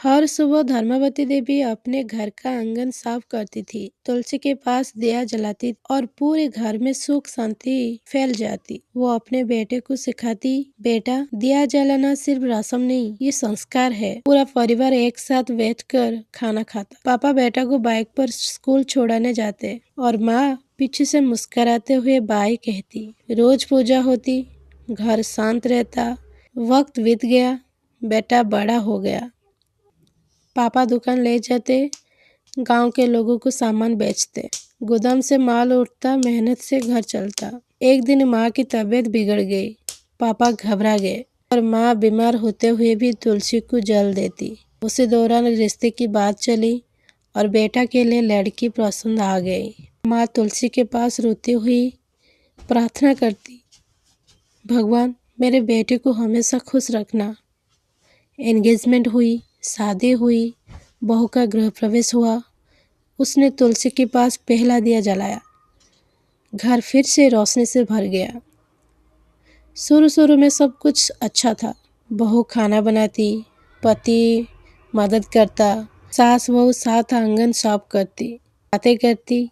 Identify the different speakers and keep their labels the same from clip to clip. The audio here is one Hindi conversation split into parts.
Speaker 1: हर सुबह धर्मावती देवी अपने घर का आंगन साफ करती थी, तुलसी के पास दिया जलाती और पूरे घर में सुख शांति फैल जाती। वो अपने बेटे को सिखाती, बेटा दिया जलाना सिर्फ रस्म नहीं, ये संस्कार है। पूरा परिवार एक साथ बैठकर खाना खाता। पापा बेटा को बाइक पर स्कूल छोड़ाने जाते और माँ पीछे से मुस्कुराते हुए बाय कहती। रोज पूजा होती, घर शांत रहता। वक्त बीत गया, बेटा बड़ा हो गया। पापा दुकान ले जाते, गांव के लोगों को सामान बेचते, गोदाम से माल उठता, मेहनत से घर चलता। एक दिन माँ की तबीयत बिगड़ गई, पापा घबरा गए और माँ बीमार होते हुए भी तुलसी को जल देती। उसी दौरान रिश्ते की बात चली और बेटा के लिए लड़की पसंद आ गई। माँ तुलसी के पास रोती हुई प्रार्थना करती, भगवान मेरे बेटे को हमेशा खुश रखना। एंगेजमेंट हुई, शादी हुई, बहू का गृह प्रवेश हुआ। उसने तुलसी के पास पहला दिया जलाया, घर फिर से रोशनी से भर गया। शुरू में सब कुछ अच्छा था। बहू खाना बनाती, पति मदद करता, सास बहू साथ आंगन साफ करती, बातें करती,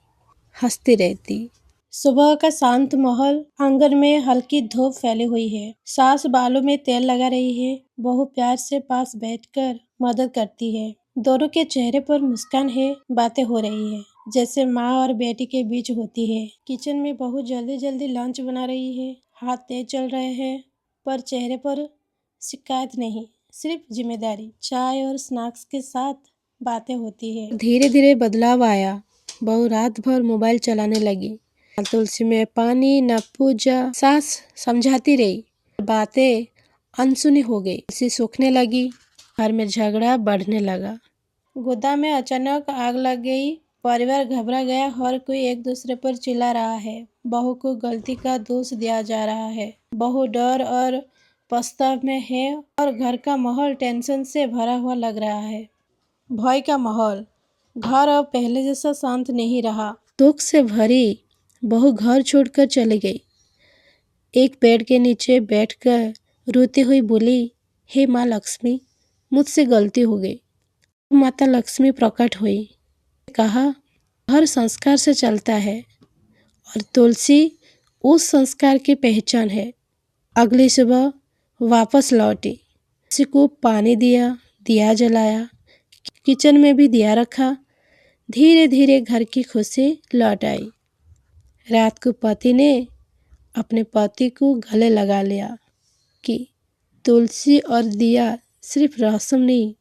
Speaker 1: हंसती रहती। सुबह का शांत माहौल, आंगन में हल्की धूप फैली हुई है। सास बालों में तेल लगा रही है, बहू प्यार से पास बैठकर मदद करती है। दोनों के चेहरे पर मुस्कान है, बातें हो रही है जैसे माँ और बेटी के बीच होती है। किचन में बहू जल्दी जल्दी लंच बना रही है, हाथ तेज चल रहे हैं, पर चेहरे पर शिकायत नहीं, सिर्फ जिम्मेदारी। चाय और स्नैक्स के साथ बातें होती है। धीरे धीरे बदलाव आया, बहू रात भर मोबाइल चलाने लगी। तुलसी में पानी न पूजा, सास समझाती रही, बातें अनसुनी हो गई। तुलसी सूखने लगी, घर में झगड़ा बढ़ने लगा। गोदाम में अचानक आग लग गई, परिवार घबरा गया, हर कोई एक दूसरे पर चिल्ला रहा है। बहू को गलती का दोष दिया जा रहा है, बहू डर और पछताव में है और घर का माहौल टेंशन से भरा हुआ लग रहा है। भय का माहौल, घर अब पहले जैसा शांत नहीं रहा। दुख से भरी बहू घर छोड़कर चली गई। एक पेड़ के नीचे बैठकर रोती हुई बोली, हे माँ लक्ष्मी, मुझसे गलती हो गई। माता लक्ष्मी प्रकट हुई, कहा हर संस्कार से चलता है और तुलसी उस संस्कार की पहचान है। अगली सुबह वापस लौटी, किसी को पानी दिया, दिया जलाया, किचन में भी दिया रखा। धीरे धीरे घर की खुशी लौट आई। रात को पति ने अपने पति को गले लगा लिया कि तुलसी और दिया सिर्फ रस्म नहीं,